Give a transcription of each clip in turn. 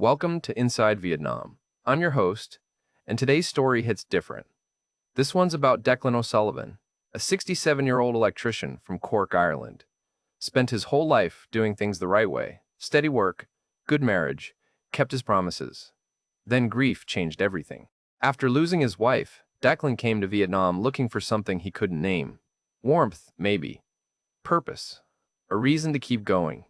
Welcome to Inside Vietnam. I'm your host, and today's story hits different. This one's about Declan O'Sullivan, a 67-year-old electrician from Cork, Ireland. Spent his whole life doing things the right way, steady work, good marriage, kept his promises. Then grief changed everything. After losing his wife, Declan came to Vietnam looking for something he couldn't name. Warmth, maybe. Purpose. A reason to keep going.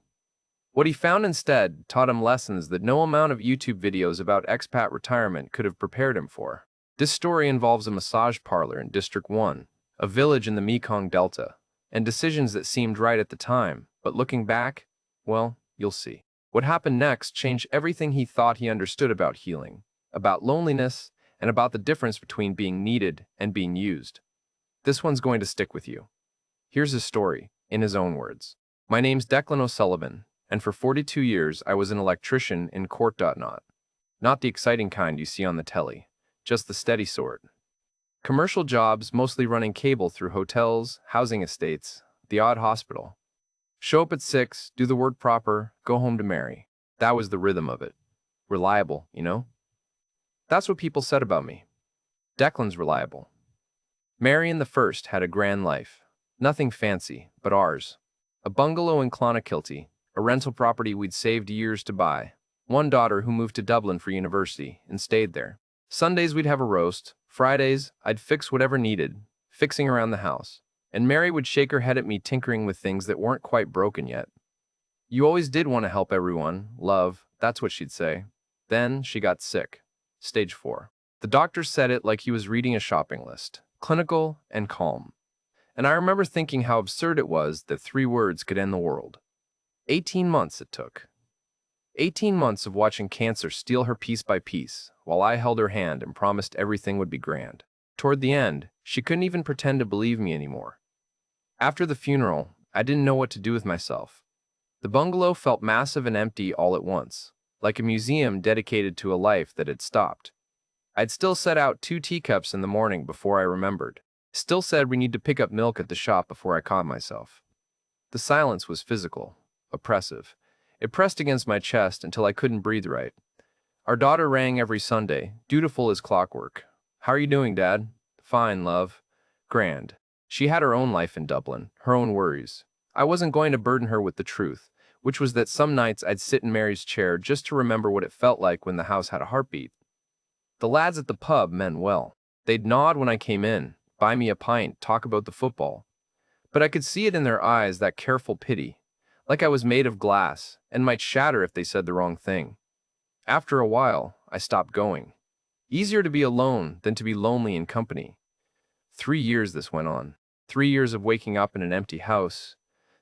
What he found instead taught him lessons that no amount of YouTube videos about expat retirement could have prepared him for. This story involves a massage parlor in District 1, a village in the Mekong Delta, and decisions that seemed right at the time, but looking back, well, you'll see. What happened next changed everything he thought he understood about healing, about loneliness, and about the difference between being needed and being used. This one's going to stick with you. Here's his story, in his own words. My name's Declan O'Sullivan, and for 42 years I was an electrician in Cork. Not the exciting kind you see on the telly, just the steady sort. Commercial jobs, mostly running cable through hotels, housing estates, the odd hospital. Show up at 6, do the work proper, go home to marry. That was the rhythm of it. Reliable, you know? That's what people said about me. Declan's reliable. Mary and the first had a grand life. Nothing fancy, but ours. A bungalow in Clonakilty, a rental property we'd saved years to buy. One daughter who moved to Dublin for university and stayed there. Sundays we'd have a roast. Fridays, I'd fix whatever needed, fixing around the house. And Mary would shake her head at me tinkering with things that weren't quite broken yet. You always did want to help everyone, love, that's what she'd say. Then she got sick. Stage 4. The doctor said it like he was reading a shopping list. Clinical and calm. And I remember thinking how absurd it was that 3 words could end the world. 18 months it took. 18 months of watching cancer steal her piece by piece, while I held her hand and promised everything would be grand. Toward the end, she couldn't even pretend to believe me anymore. After the funeral, I didn't know what to do with myself. The bungalow felt massive and empty all at once, like a museum dedicated to a life that had stopped. I'd still set out 2 teacups in the morning before I remembered. Still said we need to pick up milk at the shop before I caught myself. The silence was physical, oppressive. It pressed against my chest until I couldn't breathe right. Our daughter rang every Sunday, dutiful as clockwork. How are you doing, Dad? Fine, love. Grand. She had her own life in Dublin, her own worries. I wasn't going to burden her with the truth, which was that some nights I'd sit in Mary's chair just to remember what it felt like when the house had a heartbeat. The lads at the pub meant well. They'd nod when I came in, buy me a pint, talk about the football. But I could see it in their eyes, that careful pity, like I was made of glass and might shatter if they said the wrong thing. After a while, I stopped going. Easier to be alone than to be lonely in company. 3 years this went on. 3 years of waking up in an empty house.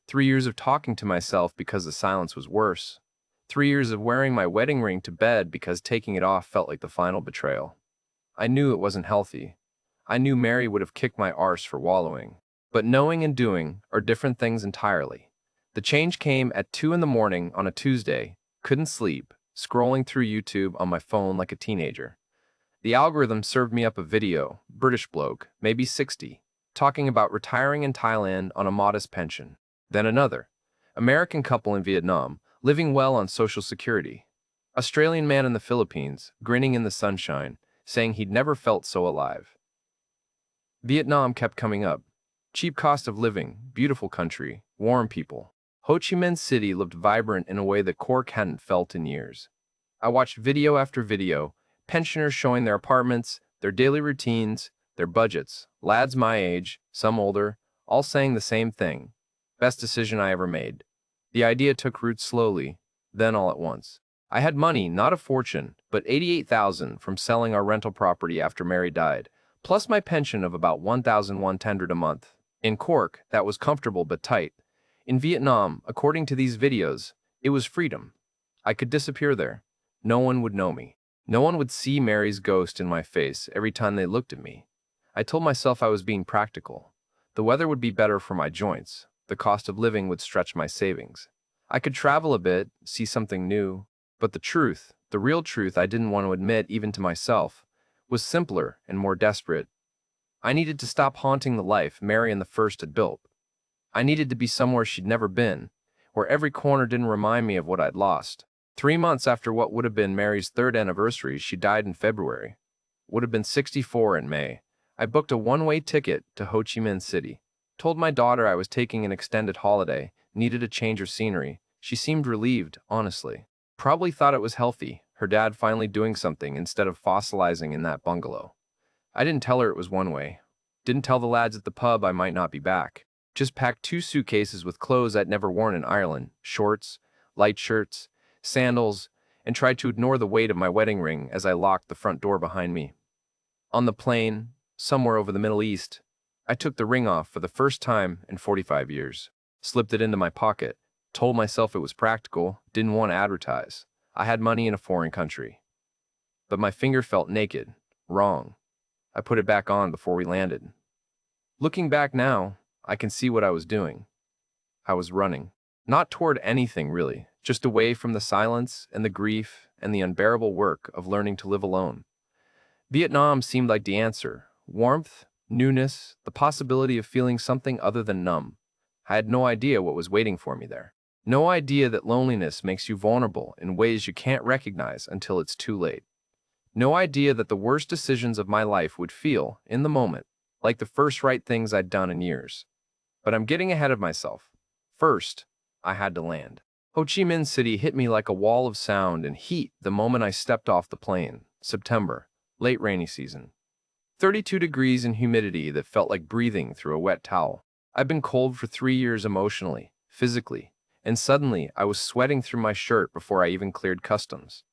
3 years of talking to myself because the silence was worse. 3 years of wearing my wedding ring to bed because taking it off felt like the final betrayal. I knew it wasn't healthy. I knew Mary would have kicked my arse for wallowing. But knowing and doing are different things entirely. The change came at 2 in the morning on a Tuesday. Couldn't sleep, scrolling through YouTube on my phone like a teenager. The algorithm served me up a video, British bloke, maybe 60, talking about retiring in Thailand on a modest pension. Then another, American couple in Vietnam, living well on Social Security. Australian man in the Philippines, grinning in the sunshine, saying he'd never felt so alive. Vietnam kept coming up. Cheap cost of living, beautiful country, warm people. Ho Chi Minh City looked vibrant in a way that Cork hadn't felt in years. I watched video after video, pensioners showing their apartments, their daily routines, their budgets, lads my age, some older, all saying the same thing. Best decision I ever made. The idea took root slowly, then all at once. I had money, not a fortune, but 88,000 from selling our rental property after Mary died, plus my pension of about 1,100 a month. In Cork, that was comfortable but tight. In Vietnam, according to these videos, it was freedom. I could disappear there. No one would know me. No one would see Mary's ghost in my face every time they looked at me. I told myself I was being practical. The weather would be better for my joints. The cost of living would stretch my savings. I could travel a bit, see something new. But the truth, the real truth I didn't want to admit even to myself, was simpler and more desperate. I needed to stop haunting the life Mary and the first had built. I needed to be somewhere she'd never been, where every corner didn't remind me of what I'd lost. 3 months after what would have been Mary's third anniversary, she died in February. Would have been 64 in May. I booked a one-way ticket to Ho Chi Minh City. Told my daughter I was taking an extended holiday, needed a change of scenery. She seemed relieved, honestly. Probably thought it was healthy, her dad finally doing something instead of fossilizing in that bungalow. I didn't tell her it was one way. Didn't tell the lads at the pub I might not be back. Just packed 2 suitcases with clothes I'd never worn in Ireland, shorts, light shirts, sandals, and tried to ignore the weight of my wedding ring as I locked the front door behind me. On the plane, somewhere over the Middle East, I took the ring off for the first time in 45 years. Slipped it into my pocket, told myself it was practical, didn't want to advertise. I had money in a foreign country. But my finger felt naked, wrong. I put it back on before we landed. Looking back now, I can see what I was doing. I was running. Not toward anything, really, just away from the silence and the grief and the unbearable work of learning to live alone. Vietnam seemed like the answer. Warmth, newness, the possibility of feeling something other than numb. I had no idea what was waiting for me there. No idea that loneliness makes you vulnerable in ways you can't recognize until it's too late. No idea that the worst decisions of my life would feel, in the moment, like the first right things I'd done in years. But I'm getting ahead of myself. First, I had to land. Ho Chi Minh City hit me like a wall of sound and heat the moment I stepped off the plane. September, late rainy season. 32 degrees and humidity that felt like breathing through a wet towel. I've been cold for 3 years emotionally, physically, and suddenly I was sweating through my shirt before I even cleared customs.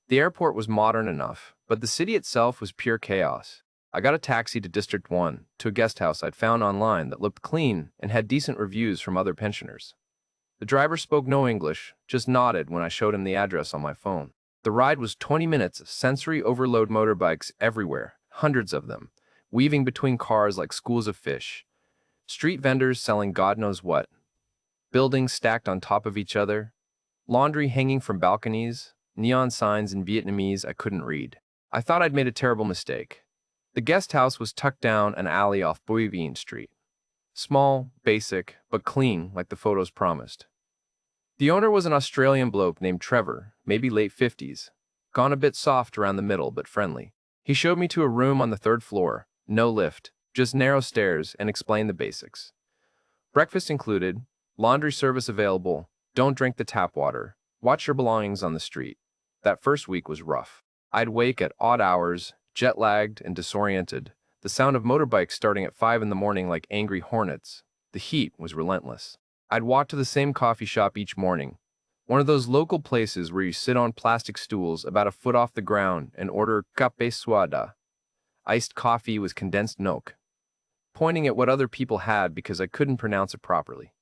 The airport was modern enough, but the city itself was pure chaos. I got a taxi to District 1, to a guest house I'd found online that looked clean and had decent reviews from other pensioners. The driver spoke no English, just nodded when I showed him the address on my phone. The ride was 20 minutes of sensory overload, motorbikes everywhere, hundreds of them, weaving between cars like schools of fish. Street vendors selling God knows what. Buildings stacked on top of each other. Laundry hanging from balconies. Neon signs in Vietnamese I couldn't read. I thought I'd made a terrible mistake. The guest house was tucked down an alley off Bui Vien Street. Small, basic, but clean like the photos promised. The owner was an Australian bloke named Trevor, maybe late 50s, gone a bit soft around the middle but friendly. He showed me to a room on the 3rd floor, no lift, just narrow stairs, and explained the basics. Breakfast included, laundry service available, don't drink the tap water, watch your belongings on the street. That first week was rough. I'd wake at odd hours, jet-lagged and disoriented, the sound of motorbikes starting at 5 in the morning like angry hornets. The heat was relentless. I'd walk to the same coffee shop each morning, one of those local places where you sit on plastic stools about a foot off the ground and order café soda, iced coffee with condensed milk, pointing at what other people had because I couldn't pronounce it properly.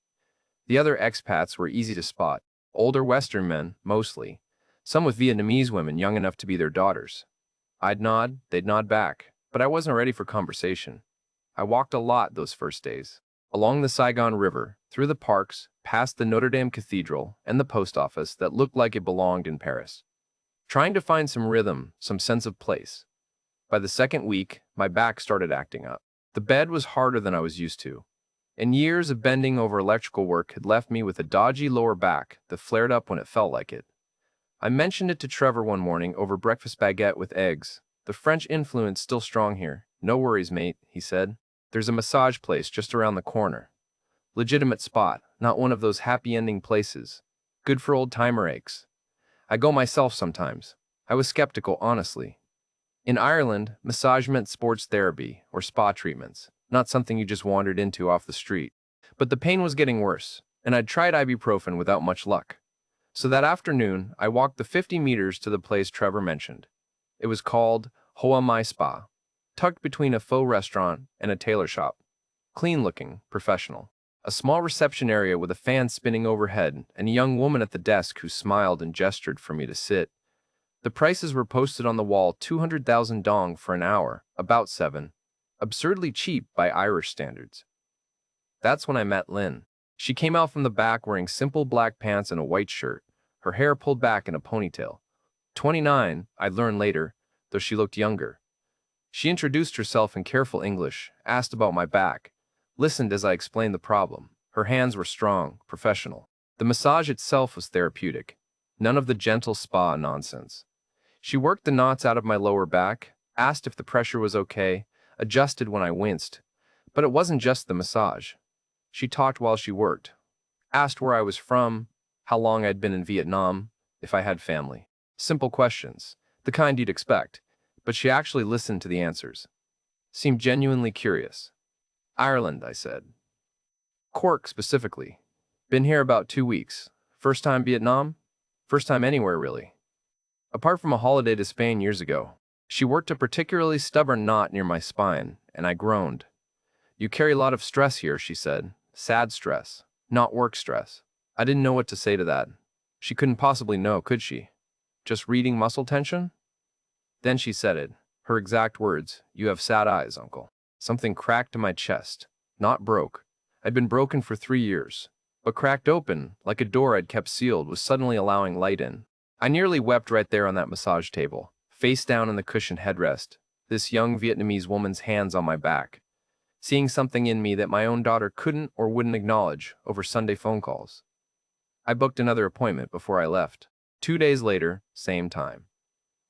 The other expats were easy to spot, older Western men, mostly, some with Vietnamese women young enough to be their daughters. I'd nod, they'd nod back, but I wasn't ready for conversation. I walked a lot those first days. Along the Saigon River, through the parks, past the Notre Dame Cathedral and the post office that looked like it belonged in Paris. Trying to find some rhythm, some sense of place. By the second week, my back started acting up. The bed was harder than I was used to. And years of bending over electrical work had left me with a dodgy lower back that flared up when it felt like it. I mentioned it to Trevor one morning over breakfast baguette with eggs. The French influence still strong here. No worries, mate, he said. There's a massage place just around the corner. Legitimate spot, not one of those happy ending places. Good for old-timer aches. I go myself sometimes. I was skeptical, honestly. In Ireland, massage meant sports therapy or spa treatments, not something you just wandered into off the street. But the pain was getting worse, and I'd tried ibuprofen without much luck. So that afternoon, I walked the 50 meters to the place Trevor mentioned. It was called Hoa Mai Spa, tucked between a faux restaurant and a tailor shop. Clean-looking, professional. A small reception area with a fan spinning overhead and a young woman at the desk who smiled and gestured for me to sit. The prices were posted on the wall, 200,000 dong for an hour, about 7. Absurdly cheap by Irish standards. That's when I met Lynn. She came out from the back wearing simple black pants and a white shirt, her hair pulled back in a ponytail. 29, I'd learn later, though she looked younger. She introduced herself in careful English, asked about my back, listened as I explained the problem. Her hands were strong, professional. The massage itself was therapeutic. None of the gentle spa nonsense. She worked the knots out of my lower back, asked if the pressure was okay, adjusted when I winced. But it wasn't just the massage. She talked while she worked, asked where I was from, how long I'd been in Vietnam, if I had family. Simple questions, the kind you'd expect, but she actually listened to the answers. Seemed genuinely curious. Ireland, I said. Cork, specifically. Been here about 2 weeks. First time Vietnam? First time anywhere, really. Apart from a holiday to Spain years ago. She worked a particularly stubborn knot near my spine, and I groaned. You carry a lot of stress here, she said. Sad stress, not work stress. I didn't know what to say to that. She couldn't possibly know, could she? Just reading muscle tension? Then she said it. Her exact words, "You have sad eyes, uncle." Something cracked in my chest. Not broke. I'd been broken for 3 years. But cracked open, like a door I'd kept sealed, was suddenly allowing light in. I nearly wept right there on that massage table, face down in the cushioned headrest, this young Vietnamese woman's hands on my back, seeing something in me that my own daughter couldn't or wouldn't acknowledge over Sunday phone calls. I booked another appointment before I left. 2 days later, same time.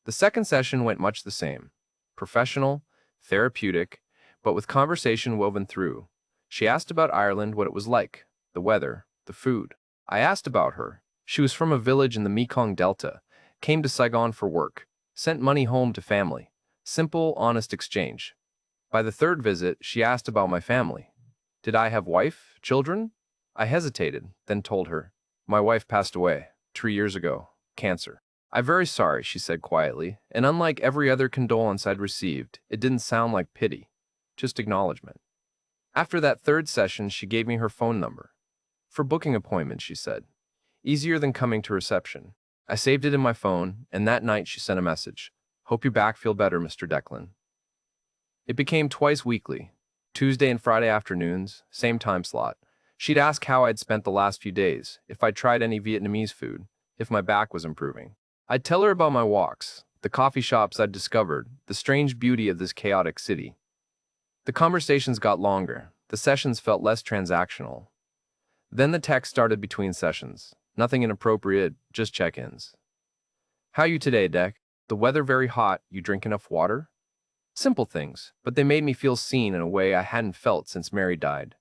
The second session went much the same. Professional, therapeutic, but with conversation woven through. She asked about Ireland, what it was like, the weather, the food. I asked about her. She was from a village in the Mekong Delta, came to Saigon for work, sent money home to family. Simple, honest exchange. By the third visit, she asked about my family. Did I have wife, children? I hesitated, then told her. My wife passed away 3 years ago, cancer. I'm very sorry, she said quietly, and unlike every other condolence I'd received, it didn't sound like pity, just acknowledgement. After that third session, she gave me her phone number. For booking appointments, she said. Easier than coming to reception. I saved it in my phone, and that night she sent a message. Hope your back feel better, Mr. Declan. It became twice weekly, Tuesday and Friday afternoons, same time slot. She'd ask how I'd spent the last few days, if I'd tried any Vietnamese food, if my back was improving. I'd tell her about my walks, the coffee shops I'd discovered, the strange beauty of this chaotic city. The conversations got longer, the sessions felt less transactional. Then the text started between sessions. Nothing inappropriate, just check-ins. How you today, Dec? The weather very hot, you drink enough water? Simple things, but they made me feel seen in a way I hadn't felt since Mary died.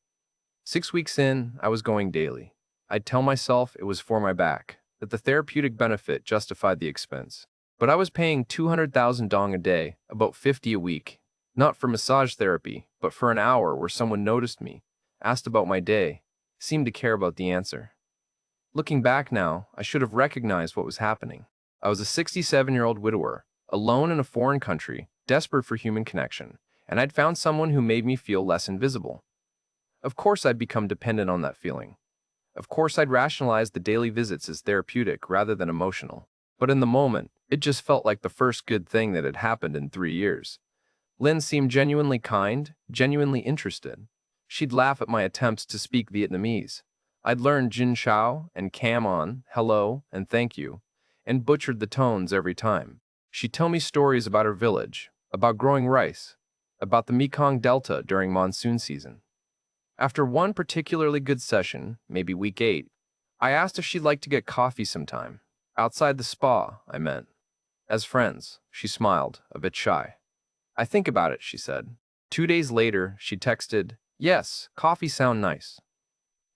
6 weeks in, I was going daily. I'd tell myself it was for my back, that the therapeutic benefit justified the expense. But I was paying 200,000 dong a day, about 50 a week, not for massage therapy, but for an hour where someone noticed me, asked about my day, seemed to care about the answer. Looking back now, I should have recognized what was happening. I was a 67-year-old widower, alone in a foreign country, desperate for human connection, and I'd found someone who made me feel less invisible. Of course I'd become dependent on that feeling. Of course I'd rationalize the daily visits as therapeutic rather than emotional. But in the moment, it just felt like the first good thing that had happened in 3 years. Lynn seemed genuinely kind, genuinely interested. She'd laugh at my attempts to speak Vietnamese. I'd learned Jin Chao and Cam On, hello, and thank you, and butchered the tones every time. She'd tell me stories about her village, about growing rice, about the Mekong Delta during monsoon season. After one particularly good session, maybe week 8, I asked if she'd like to get coffee sometime. Outside the spa, I meant. As friends, she smiled, a bit shy. I think about it, she said. 2 days later, she texted, yes, coffee sound nice.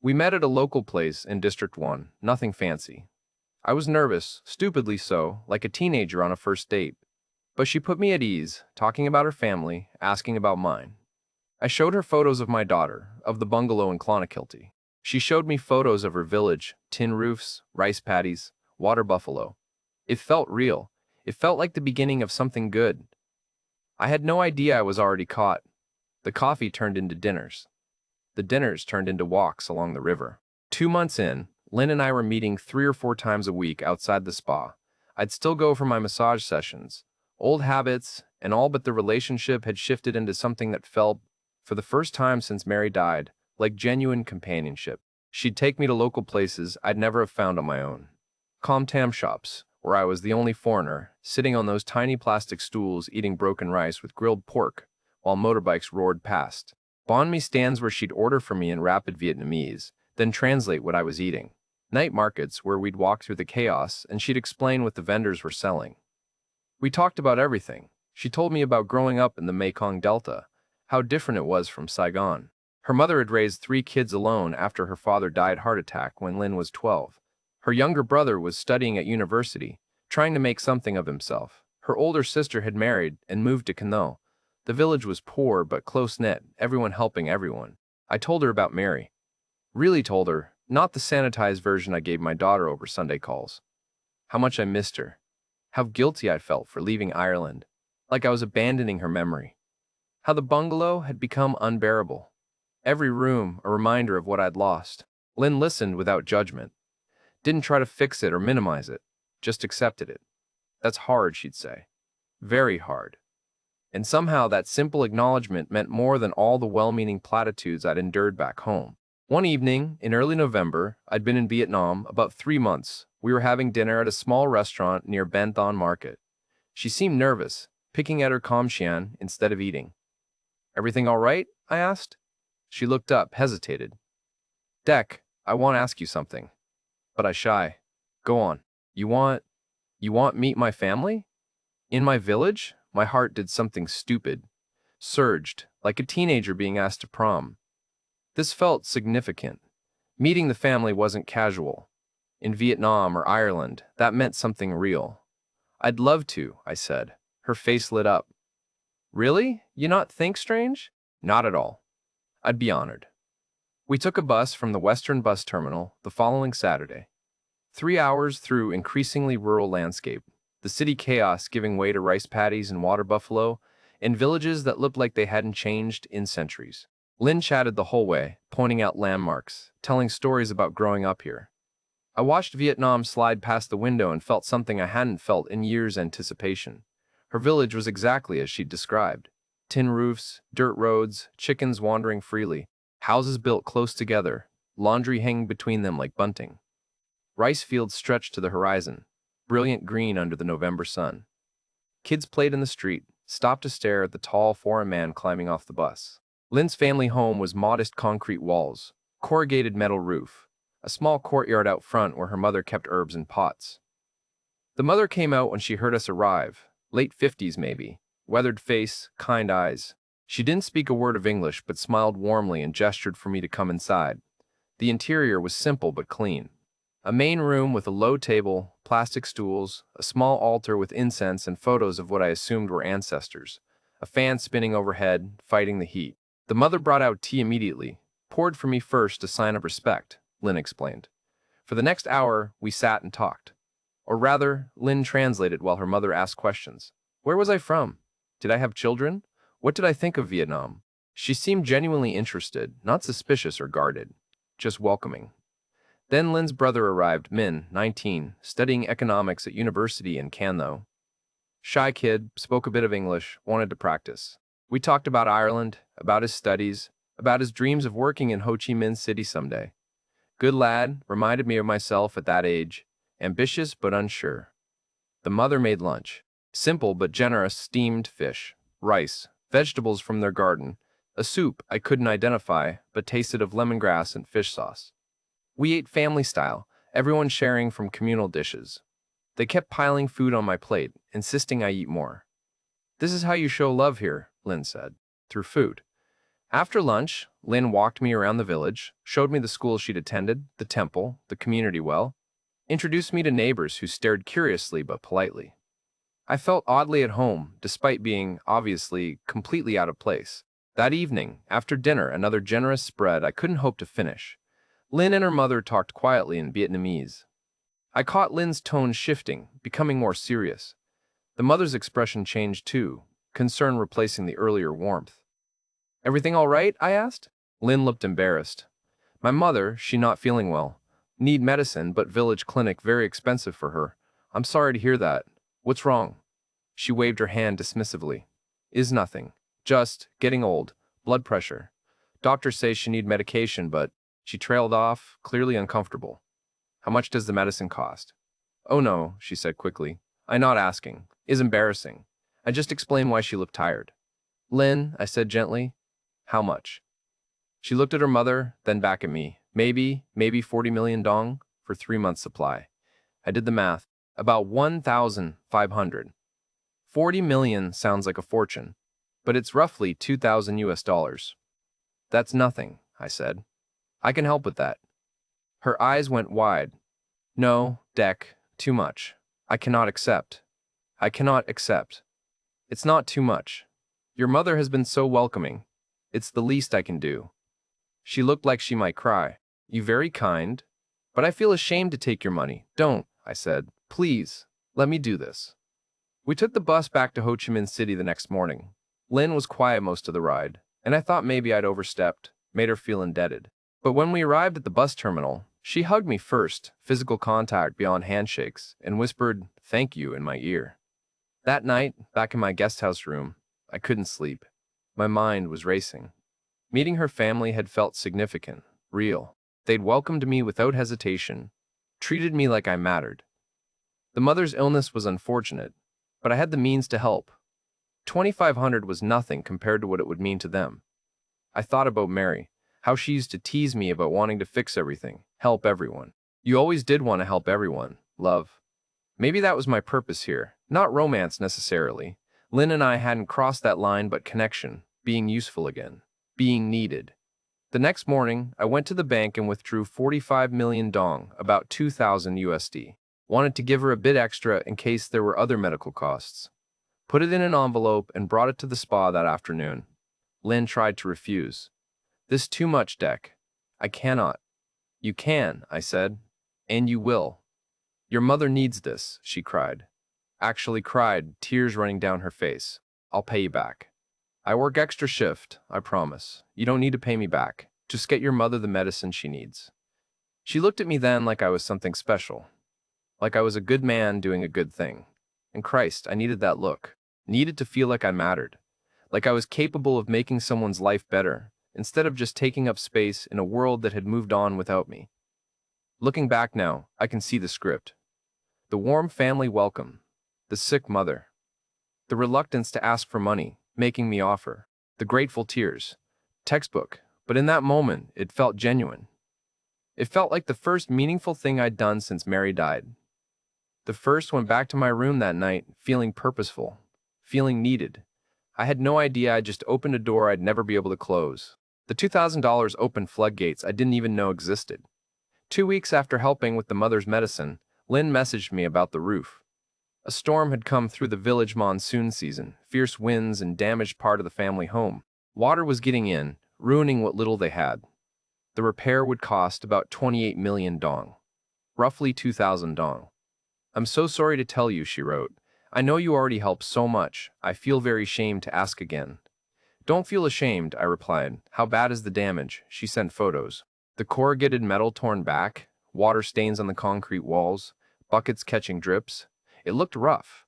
We met at a local place in District 1, nothing fancy. I was nervous, stupidly so, like a teenager on a first date. But she put me at ease, talking about her family, asking about mine. I showed her photos of my daughter, of the bungalow in Clonakilty. She showed me photos of her village, tin roofs, rice paddies, water buffalo. It felt real. It felt like the beginning of something good. I had no idea I was already caught. The coffee turned into dinners. The dinners turned into walks along the river. 2 months in, Lynn and I were meeting 3 or 4 times a week outside the spa. I'd still go for my massage sessions. Old habits, and all but the relationship had shifted into something that felt, for the first time since Mary died, like genuine companionship. She'd take me to local places I'd never have found on my own. Calm tam shops, where I was the only foreigner, sitting on those tiny plastic stools eating broken rice with grilled pork, while motorbikes roared past. Banh mi stands where she'd order for me in rapid Vietnamese, then translate what I was eating. Night markets where we'd walk through the chaos and she'd explain what the vendors were selling. We talked about everything. She told me about growing up in the Mekong Delta, how different it was from Saigon. Her mother had raised 3 kids alone after her father died heart attack when Lin was 12. Her younger brother was studying at university, trying to make something of himself. Her older sister had married and moved to Kano. The village was poor but close-knit, everyone helping everyone. I told her about Mary. Really told her, not the sanitized version I gave my daughter over Sunday calls. How much I missed her. How guilty I felt for leaving Ireland, like I was abandoning her memory. How the bungalow had become unbearable. Every room a reminder of what I'd lost. Lynn listened without judgment. Didn't try to fix it or minimize it, just accepted it. That's hard, she'd say. Very hard. And somehow that simple acknowledgement meant more than all the well-meaning platitudes I'd endured back home. One evening, in early November, I'd been in Vietnam about 3 months. We were having dinner at a small restaurant near Ben Thon Market. She seemed nervous, picking at her com chien instead of eating. Everything all right? I asked. She looked up, hesitated. Dec, I want to ask you something. But I shy. Go on. You want meet my family? In my village? My heart did something stupid. Surged, like a teenager being asked to prom. This felt significant. Meeting the family wasn't casual. In Vietnam or Ireland, that meant something real. I'd love to, I said. Her face lit up. Really? You not think strange? Not at all. I'd be honored. We took a bus from the Western Bus Terminal the following Saturday. 3 hours through increasingly rural landscape, the city chaos giving way to rice paddies and water buffalo, and villages that looked like they hadn't changed in centuries. Lynn chatted the whole way, pointing out landmarks, telling stories about growing up here. I watched Vietnam slide past the window and felt something I hadn't felt in years' anticipation. Her village was exactly as she'd described. Tin roofs, dirt roads, chickens wandering freely, houses built close together, laundry hanging between them like bunting. Rice fields stretched to the horizon, brilliant green under the November sun. Kids played in the street, stopped to stare at the tall foreign man climbing off the bus. Lynn's family home was modest concrete walls, corrugated metal roof, a small courtyard out front where her mother kept herbs in pots. The mother came out when she heard us arrive, late 50s maybe, weathered face, kind eyes. She didn't speak a word of English but smiled warmly and gestured for me to come inside. The interior was simple but clean. A main room with a low table, plastic stools, a small altar with incense and photos of what I assumed were ancestors, a fan spinning overhead, fighting the heat. The mother brought out tea immediately, poured for me first a sign of respect, Lynn explained. For the next hour, we sat and talked. Or rather, Lynn translated while her mother asked questions. Where was I from? Did I have children? What did I think of Vietnam? She seemed genuinely interested, not suspicious or guarded, just welcoming. Then Lynn's brother arrived, Min, 19, studying economics at university in Canlo. Shy kid, spoke a bit of English, wanted to practice. We talked about Ireland, about his studies, about his dreams of working in Ho Chi Minh City someday. Good lad, reminded me of myself at that age, ambitious but unsure. The mother made lunch. Simple but generous steamed fish, rice, vegetables from their garden, a soup I couldn't identify but tasted of lemongrass and fish sauce. We ate family style, everyone sharing from communal dishes. They kept piling food on my plate, insisting I eat more. This is how you show love here, Lynn said, through food. After lunch, Lynn walked me around the village, showed me the school she'd attended, the temple, the community well, introduced me to neighbors who stared curiously but politely. I felt oddly at home, despite being, obviously, completely out of place. That evening, after dinner, another generous spread I couldn't hope to finish. Lynn and her mother talked quietly in Vietnamese. I caught Lynn's tone shifting, becoming more serious. The mother's expression changed too, concern replacing the earlier warmth. Everything all right? I asked. Lynn looked embarrassed. My mother, she not feeling well. Need medicine, but village clinic very expensive for her. I'm sorry to hear that. What's wrong? She waved her hand dismissively. Is nothing. Just getting old. Blood pressure. Doctor says she need medication, but she trailed off, clearly uncomfortable. How much does the medicine cost? Oh no, she said quickly. I not asking. Is embarrassing. I just explained why she looked tired. Lynn, I said gently. How much? She looked at her mother, then back at me. Maybe 40 million dong? for 3 months' supply. I did the math. About 1,500. 40 million sounds like a fortune, but it's roughly 2,000 US dollars. That's nothing, I said. I can help with that. Her eyes went wide. No, Deck, too much. I cannot accept. I cannot accept. It's not too much. Your mother has been so welcoming. It's the least I can do. She looked like she might cry. You very kind, but I feel ashamed to take your money. Don't, I said. Please, let me do this. We took the bus back to Ho Chi Minh City the next morning. Lynn was quiet most of the ride, and I thought maybe I'd overstepped, made her feel indebted. But when we arrived at the bus terminal, she hugged me first, physical contact beyond handshakes, and whispered, "Thank you," in my ear. That night, back in my guest house room, I couldn't sleep. My mind was racing. Meeting her family had felt significant, real. They'd welcomed me without hesitation, treated me like I mattered. The mother's illness was unfortunate, but I had the means to help. 2,500 was nothing compared to what it would mean to them. I thought about Mary, how she used to tease me about wanting to fix everything, help everyone. You always did want to help everyone, love. Maybe that was my purpose here, not romance necessarily. Lynn and I hadn't crossed that line, but connection, being useful again, being needed. The next morning, I went to the bank and withdrew 45 million dong, about 2,000 USD. Wanted to give her a bit extra in case there were other medical costs. Put it in an envelope and brought it to the spa that afternoon. Lynn tried to refuse. This too much, Deck. I cannot. You can, I said. And you will. Your mother needs this, she cried. Actually cried, tears running down her face. I'll pay you back. I work extra shift, I promise. You don't need to pay me back. Just get your mother the medicine she needs. She looked at me then like I was something special. Like I was a good man doing a good thing. And Christ, I needed that look. Needed to feel like I mattered. Like I was capable of making someone's life better, instead of just taking up space in a world that had moved on without me. Looking back now, I can see the script. The warm family welcome. The sick mother. The reluctance to ask for money, making me offer. The grateful tears. Textbook, but in that moment, it felt genuine. It felt like the first meaningful thing I'd done since Mary died. The first went back to my room that night, feeling purposeful, feeling needed. I had no idea I'd just opened a door I'd never be able to close. The $2,000 opened floodgates I didn't even know existed. 2 weeks after helping with the mother's medicine, Lynn messaged me about the roof. A storm had come through the village monsoon season, fierce winds and damaged part of the family home. Water was getting in, ruining what little they had. The repair would cost about 28 million dong, roughly 2,000 dong. I'm so sorry to tell you, she wrote. I know you already helped so much. I feel very ashamed to ask again. Don't feel ashamed, I replied. How bad is the damage? She sent photos. The corrugated metal torn back, water stains on the concrete walls, buckets catching drips. It looked rough.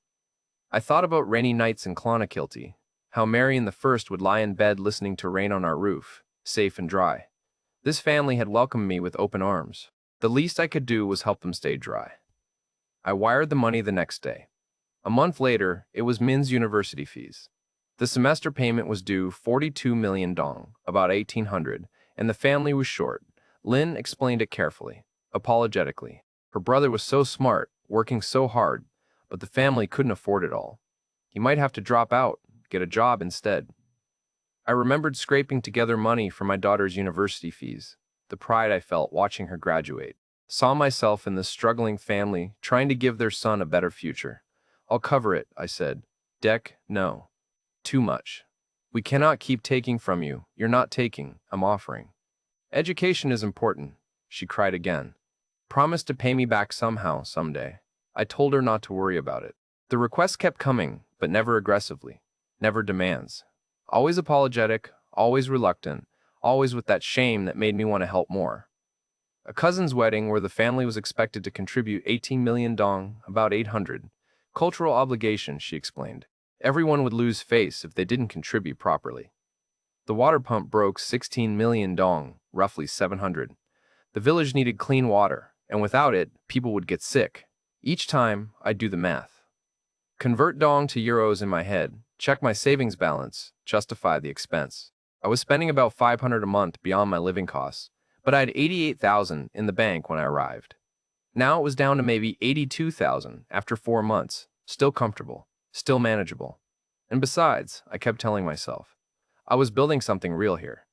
I thought about rainy nights in Clonakilty, how Mary and the first would lie in bed listening to rain on our roof, safe and dry. This family had welcomed me with open arms. The least I could do was help them stay dry. I wired the money the next day. A month later, it was Min's university fees. The semester payment was due 42 million dong, about 1,800, and the family was short. Lynn explained it carefully, apologetically. Her brother was so smart, working so hard, but the family couldn't afford it all. He might have to drop out, get a job instead. I remembered scraping together money for my daughter's university fees, the pride I felt watching her graduate. Saw myself in this struggling family trying to give their son a better future. I'll cover it, I said. Deck, no. Too much. We cannot keep taking from you. You're not taking, I'm offering. Education is important, she cried again. Promise to pay me back somehow, someday. I told her not to worry about it. The requests kept coming, but never aggressively, never demands. Always apologetic, always reluctant, always with that shame that made me want to help more. A cousin's wedding where the family was expected to contribute 18 million dong, about 800. Cultural obligation, she explained. Everyone would lose face if they didn't contribute properly. The water pump broke 16 million dong, roughly 700. The village needed clean water, and without it, people would get sick. Each time, I'd do the math. Convert dong to euros in my head, check my savings balance, justify the expense. I was spending about 500 a month beyond my living costs, but I had 88,000 in the bank when I arrived. Now it was down to maybe 82,000 after 4 months. Still comfortable, still manageable. And besides, I kept telling myself, I was building something real here.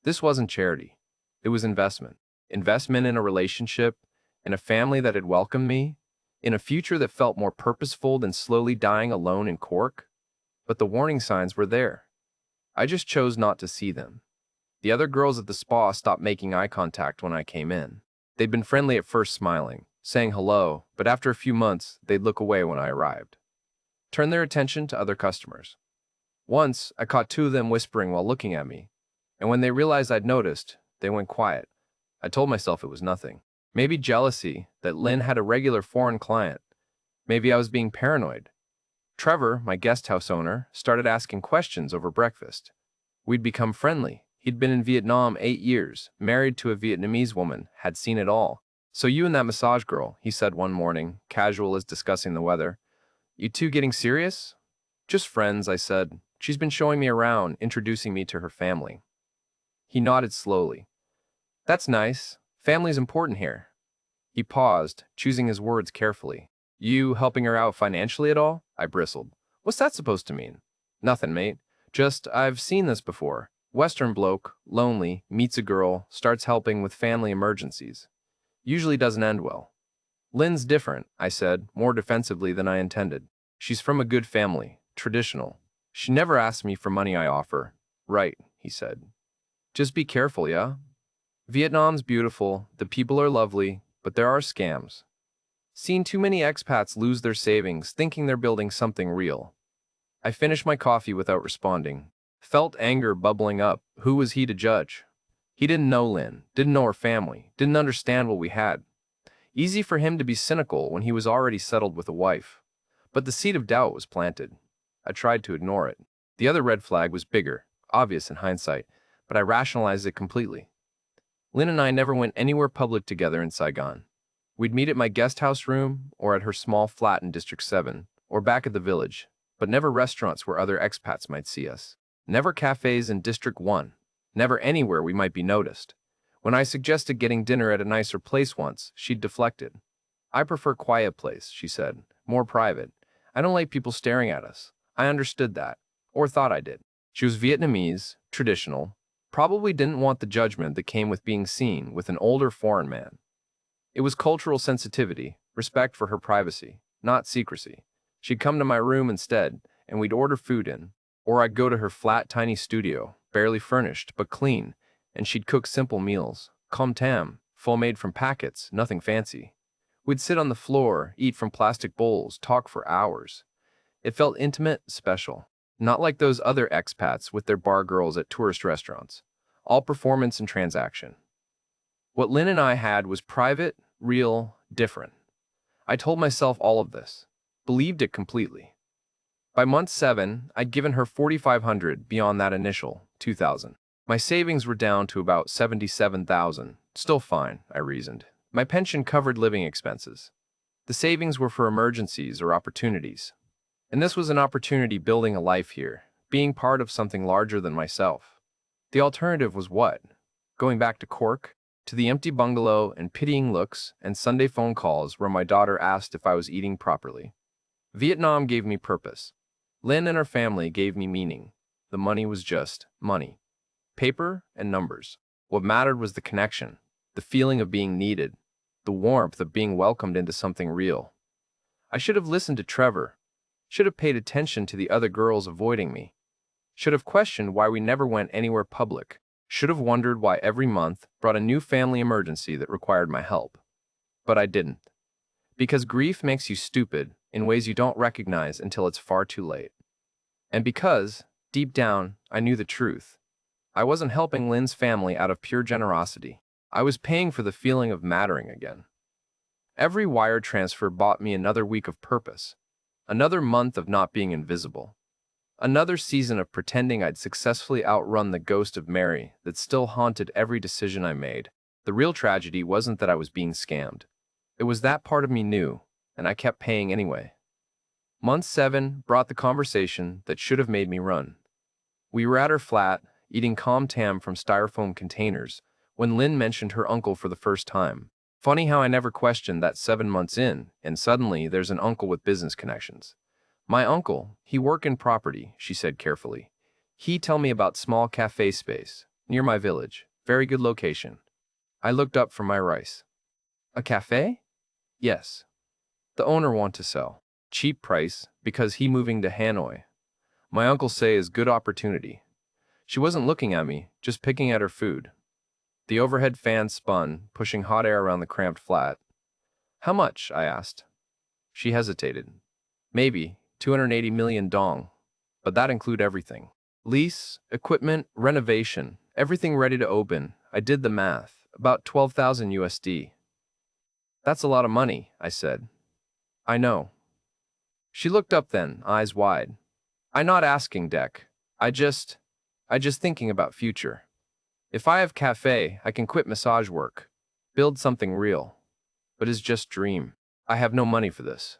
This wasn't charity. It was investment. Investment in a relationship, in a family that had welcomed me, in a future that felt more purposeful than slowly dying alone in Cork. But the warning signs were there. I just chose not to see them. The other girls at the spa stopped making eye contact when I came in. They'd been friendly at first, smiling, saying hello, but after a few months, they'd look away when I arrived. Turn their attention to other customers. Once, I caught two of them whispering while looking at me, and when they realized I'd noticed, they went quiet. I told myself it was nothing. Maybe jealousy that Lynn had a regular foreign client. Maybe I was being paranoid. Trevor, my guest house owner, started asking questions over breakfast. We'd become friendly. He'd been in Vietnam 8 years, married to a Vietnamese woman, had seen it all. "So you and that massage girl," he said one morning, casual as discussing the weather. "You two getting serious?" "Just friends," I said. "She's been showing me around, introducing me to her family." He nodded slowly. "That's nice. Family's important here." He paused, choosing his words carefully. "You helping her out financially at all?" I bristled. "What's that supposed to mean?" "Nothing, mate. Just, I've seen this before. Western bloke, lonely, meets a girl, starts helping with family emergencies. Usually doesn't end well." "Lynn's different," I said, more defensively than I intended. "She's from a good family, traditional. She never asks me for money I offer." "Right," he said. "Just be careful, yeah? Vietnam's beautiful, the people are lovely, but there are scams. Seen too many expats lose their savings thinking they're building something real." I finished my coffee without responding. Felt anger bubbling up. Who was he to judge? He didn't know Lynn, didn't know her family, didn't understand what we had. Easy for him to be cynical when he was already settled with a wife. But the seed of doubt was planted. I tried to ignore it. The other red flag was bigger, obvious in hindsight, but I rationalized it completely. Lynn and I never went anywhere public together in Saigon. We'd meet at my guest house room, or at her small flat in District 7, or back at the village, but never restaurants where other expats might see us. Never cafes in District 1. Never anywhere we might be noticed. When I suggested getting dinner at a nicer place once, she'd deflected. "I prefer quiet place," she said, "more private. I don't like people staring at us." I understood that, or thought I did. She was Vietnamese, traditional, probably didn't want the judgment that came with being seen with an older foreign man. It was cultural sensitivity, respect for her privacy, not secrecy. She'd come to my room instead, and we'd order food in, or I'd go to her flat, tiny studio, barely furnished, but clean, and she'd cook simple meals, com tam, full made from packets, nothing fancy. We'd sit on the floor, eat from plastic bowls, talk for hours. It felt intimate, special. Not like those other expats with their bar girls at tourist restaurants. All performance and transaction. What Lynn and I had was private, real, different. I told myself all of this. Believed it completely. By month 7, I'd given her $4,500 beyond that initial, $2,000. My savings were down to about $77,000. Still fine, I reasoned. My pension covered living expenses. The savings were for emergencies or opportunities. And this was an opportunity building a life here, being part of something larger than myself. The alternative was what? Going back to Cork? To the empty bungalow and pitying looks and Sunday phone calls where my daughter asked if I was eating properly. Vietnam gave me purpose. Lynn and her family gave me meaning. The money was just money. Paper and numbers. What mattered was the connection, the feeling of being needed, the warmth of being welcomed into something real. I should have listened to Trevor. Should have paid attention to the other girls avoiding me. Should have questioned why we never went anywhere public. Should have wondered why every month brought a new family emergency that required my help. But I didn't. Because grief makes you stupid in ways you don't recognize until it's far too late. And because, deep down, I knew the truth. I wasn't helping Lynn's family out of pure generosity. I was paying for the feeling of mattering again. Every wire transfer bought me another week of purpose. Another month of not being invisible. Another season of pretending I'd successfully outrun the ghost of Mary that still haunted every decision I made. The real tragedy wasn't that I was being scammed. It was that part of me knew, and I kept paying anyway. Month 7 brought the conversation that should have made me run. We were at her flat, eating com tam from styrofoam containers, when Lynn mentioned her uncle for the first time. Funny how I never questioned that 7 months in, and suddenly there's an uncle with business connections. My uncle, he work in property, she said carefully. He tell me about small cafe space, near my village. Very good location. I looked up from my rice. A cafe? Yes. The owner want to sell. Cheap price, because he moving to Hanoi. My uncle say is good opportunity. She wasn't looking at me, just picking at her food. The overhead fan spun, pushing hot air around the cramped flat. How much? I asked. She hesitated. Maybe 280 million dong, but that include everything. Lease, equipment, renovation, everything ready to open. I did the math. About 12,000 USD. That's a lot of money, I said. I know. She looked up then, eyes wide. I not asking, Deck. I just thinking about future. If I have cafe, I can quit massage work. Build something real. But it's just dream. I have no money for this.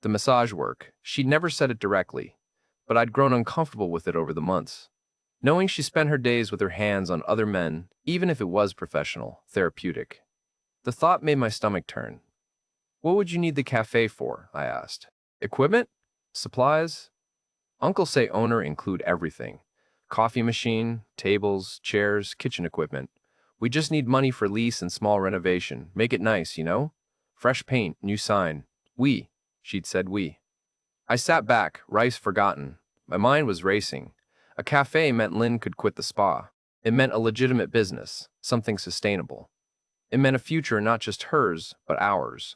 The massage work, she'd never said it directly, but I'd grown uncomfortable with it over the months. Knowing she spent her days with her hands on other men, even if it was professional, therapeutic. The thought made my stomach turn. What would you need the cafe for? I asked. Equipment? Supplies? Uncle say owner include everything. Coffee machine, tables, chairs, kitchen equipment. We just need money for lease and small renovation. Make it nice, you know? Fresh paint, new sign. She'd said we. I sat back, rice forgotten. My mind was racing. A cafe meant Lynn could quit the spa. It meant a legitimate business, something sustainable. It meant a future not just hers, but ours.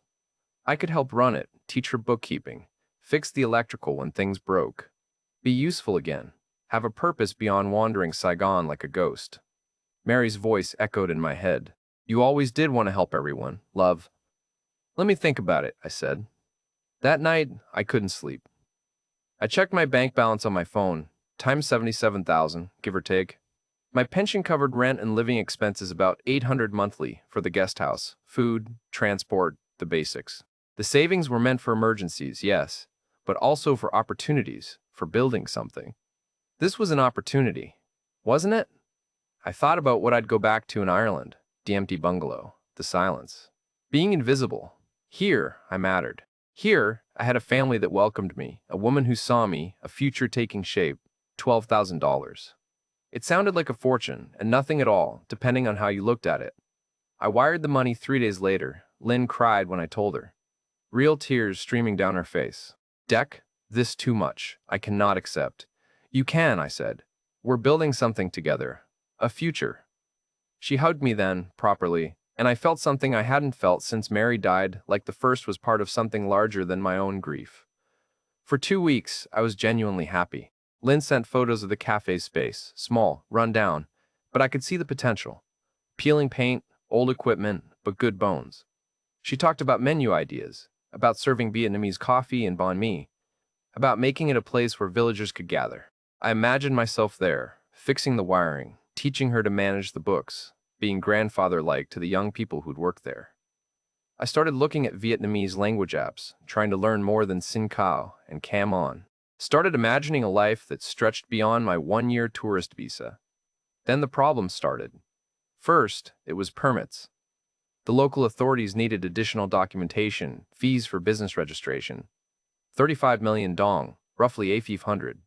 I could help run it, teach her bookkeeping, fix the electrical when things broke, be useful again, have a purpose beyond wandering Saigon like a ghost. Mary's voice echoed in my head. You always did want to help everyone, love. Let me think about it, I said. That night, I couldn't sleep. I checked my bank balance on my phone, times 77,000, give or take. My pension covered rent and living expenses about 800 monthly for the guest house, food, transport, the basics. The savings were meant for emergencies, yes, but also for opportunities, for building something. This was an opportunity, wasn't it? I thought about what I'd go back to in Ireland, the empty bungalow, the silence. Being invisible. Here, I mattered. Here, I had a family that welcomed me, a woman who saw me, a future taking shape, $12,000. It sounded like a fortune, and nothing at all, depending on how you looked at it. I wired the money 3 days later. Lynn cried when I told her. Real tears streaming down her face. Deck, this too much. I cannot accept. You can, I said. We're building something together. A future. She hugged me then, properly, and I felt something I hadn't felt since Mary died, like the first was part of something larger than my own grief. For 2 weeks, I was genuinely happy. Lynn sent photos of the cafe's space, small, run down, but I could see the potential. Peeling paint, old equipment, but good bones. She talked about menu ideas, about serving Vietnamese coffee and banh mi, about making it a place where villagers could gather. I imagined myself there, fixing the wiring, teaching her to manage the books, being grandfather-like to the young people who'd worked there. I started looking at Vietnamese language apps, trying to learn more than Sin Cao and Cam On. Started imagining a life that stretched beyond my 1-year tourist visa. Then the problem started. First, it was permits. The local authorities needed additional documentation, fees for business registration. 35 million dong, roughly 8,500.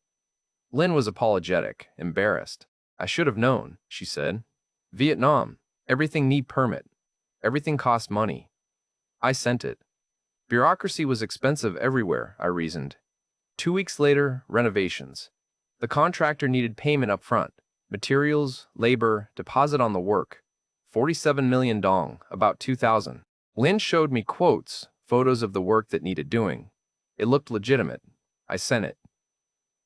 Lynn was apologetic, embarrassed. I should have known, she said. Vietnam, everything need permit. Everything costs money. I sent it. Bureaucracy was expensive everywhere, I reasoned. 2 weeks later, renovations. The contractor needed payment up front. Materials, labor, deposit on the work. 47 million dong, about 2,000. Lynn showed me quotes, photos of the work that needed doing. It looked legitimate. I sent it.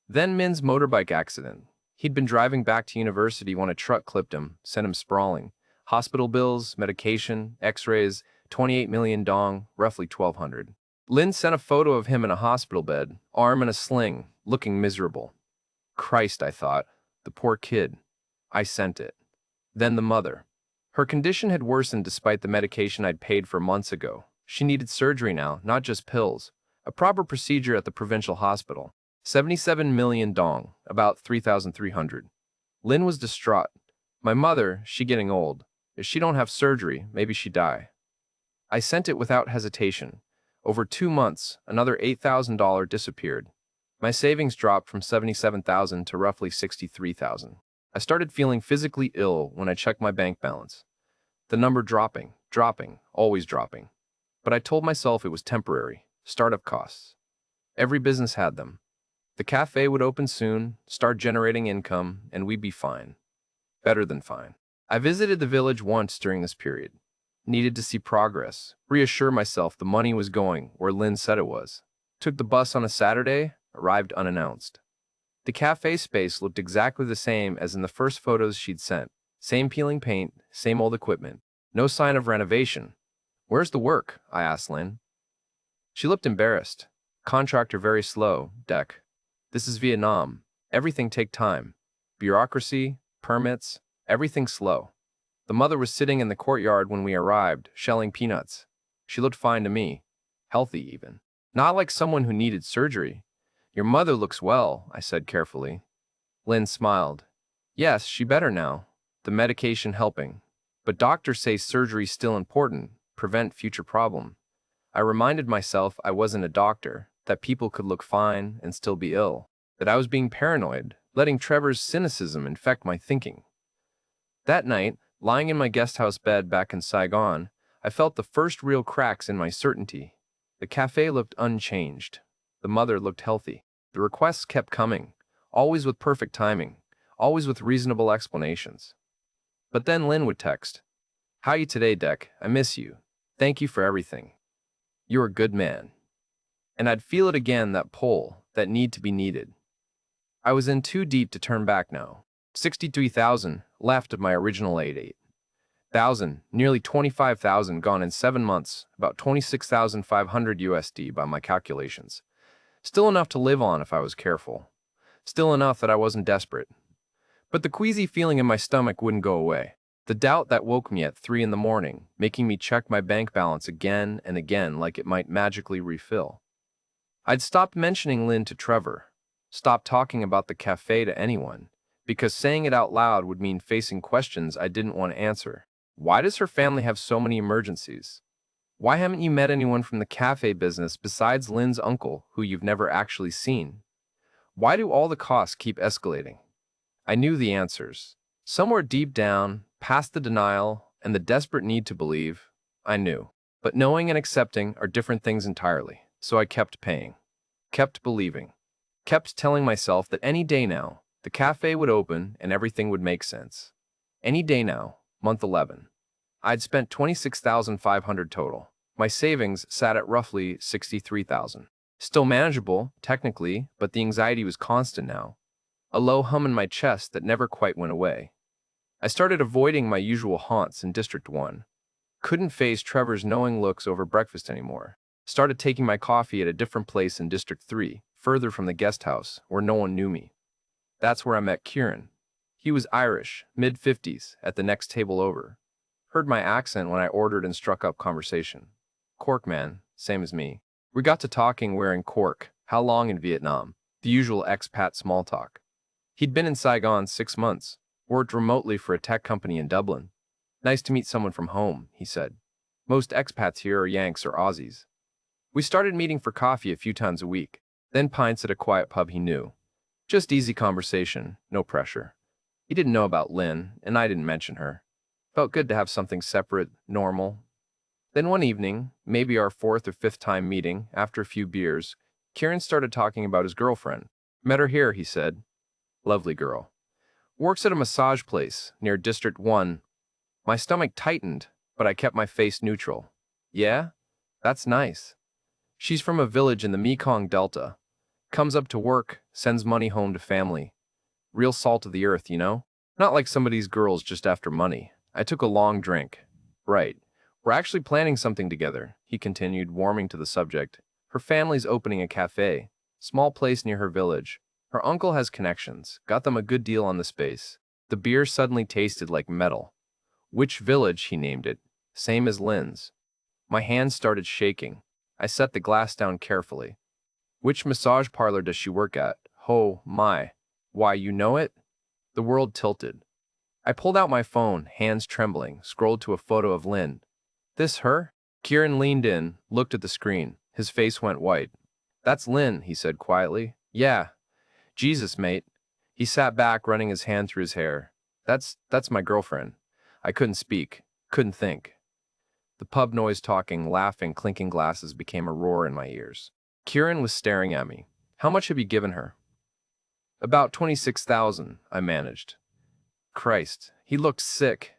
Then Min's motorbike accident. He'd been driving back to university when a truck clipped him, sent him sprawling. Hospital bills, medication, x-rays, 28 million dong, roughly 1,200. Lynn sent a photo of him in a hospital bed, arm in a sling, looking miserable. Christ, I thought. The poor kid. I sent it. Then the mother. Her condition had worsened despite the medication I'd paid for months ago. She needed surgery now, not just pills. A proper procedure at the provincial hospital. 77 million dong, about 3,300. Lynn was distraught. My mother, she getting old. If she don't have surgery, maybe she die. I sent it without hesitation. Over 2 months, another $8,000 disappeared. My savings dropped from $77,000 to roughly $63,000. I started feeling physically ill when I checked my bank balance. The number dropping, always dropping. But I told myself it was temporary, startup costs. Every business had them. The cafe would open soon, start generating income, and we'd be fine. Better than fine. I visited the village once during this period. Needed to see progress, reassure myself the money was going where Lynn said it was. Took the bus on a Saturday, arrived unannounced. The cafe space looked exactly the same as in the first photos she'd sent. Same peeling paint, same old equipment. No sign of renovation. "Where's the work?" I asked Lynn. She looked embarrassed. "Contractor very slow, Dec. This is Vietnam. Everything take time. Bureaucracy, permits, everything slow." The mother was sitting in the courtyard when we arrived, shelling peanuts. She looked fine to me. Healthy, even. Not like someone who needed surgery. "Your mother looks well," I said carefully. Lynn smiled. "Yes, she better now. The medication helping. But doctors say surgery's still important, prevent future problem." I reminded myself I wasn't a doctor, that people could look fine and still be ill, that I was being paranoid, letting Trevor's cynicism infect my thinking. That night, lying in my guest house bed back in Saigon, I felt the first real cracks in my certainty. The cafe looked unchanged. The mother looked healthy. The requests kept coming, always with perfect timing, always with reasonable explanations. But then Lynn would text, "How you today, Dec? I miss you. Thank you for everything. You're a good man." And I'd feel it again, that pull, that need to be needed. I was in too deep to turn back now. 63,000 left of my original 88,000, nearly 25,000 gone in 7 months, about 26,500 USD by my calculations. Still enough to live on if I was careful. Still enough that I wasn't desperate. But the queasy feeling in my stomach wouldn't go away. The doubt that woke me at 3 in the morning, making me check my bank balance again and again like it might magically refill. I'd stopped mentioning Lynn to Trevor, stopped talking about the cafe to anyone, because saying it out loud would mean facing questions I didn't want to answer. Why does her family have so many emergencies? Why haven't you met anyone from the cafe business besides Lynn's uncle, who you've never actually seen? Why do all the costs keep escalating? I knew the answers. Somewhere deep down, past the denial and the desperate need to believe, I knew. But knowing and accepting are different things entirely, so I kept paying, kept believing, kept telling myself that any day now, the cafe would open and everything would make sense. Any day now, month 11. I'd spent $26,500 total. My savings sat at roughly $63,000. Still manageable, technically, but the anxiety was constant now. A low hum in my chest that never quite went away. I started avoiding my usual haunts in District 1. Couldn't face Trevor's knowing looks over breakfast anymore. Started taking my coffee at a different place in District 3, further from the guest house, where no one knew me. That's where I met Kieran. He was Irish, mid-50s, at the next table over. Heard my accent when I ordered and struck up conversation. Cork man, same as me. We got to talking where in Cork, how long in Vietnam, the usual expat small talk. He'd been in Saigon 6 months, worked remotely for a tech company in Dublin. "Nice to meet someone from home," he said. "Most expats here are Yanks or Aussies." We started meeting for coffee a few times a week, then pints at a quiet pub he knew. Just easy conversation, no pressure. He didn't know about Lynn, and I didn't mention her. Felt good to have something separate, normal. Then one evening, maybe our 4th or 5th time meeting, after a few beers, Kieran started talking about his girlfriend. "Met her here," he said. "Lovely girl. Works at a massage place near District 1. My stomach tightened, but I kept my face neutral. "Yeah? That's nice. She's from a village in the Mekong Delta. Comes up to work, sends money home to family. Real salt of the earth, you know? Not like some of these girls just after money." I took a long drink. "Right. We're actually planning something together," he continued, warming to the subject. "Her family's opening a cafe. Small place near her village. Her uncle has connections, got them a good deal on the space." The beer suddenly tasted like metal. "Which village?" he named it. "Same as Lynn's." My hands started shaking. I set the glass down carefully. "Which massage parlor does she work at?" "Oh, my. Why, you know it?" The world tilted. I pulled out my phone, hands trembling, scrolled to a photo of Lynn. "This her?" Kieran leaned in, looked at the screen. His face went white. "That's Lynn," he said quietly. "Yeah. Jesus, mate." He sat back, running his hand through his hair. That's my girlfriend." I couldn't speak, couldn't think. The pub noise, talking, laughing, clinking glasses became a roar in my ears. Kieran was staring at me. "How much have you given her?" "About 26,000, I managed. Christ, he looked sick.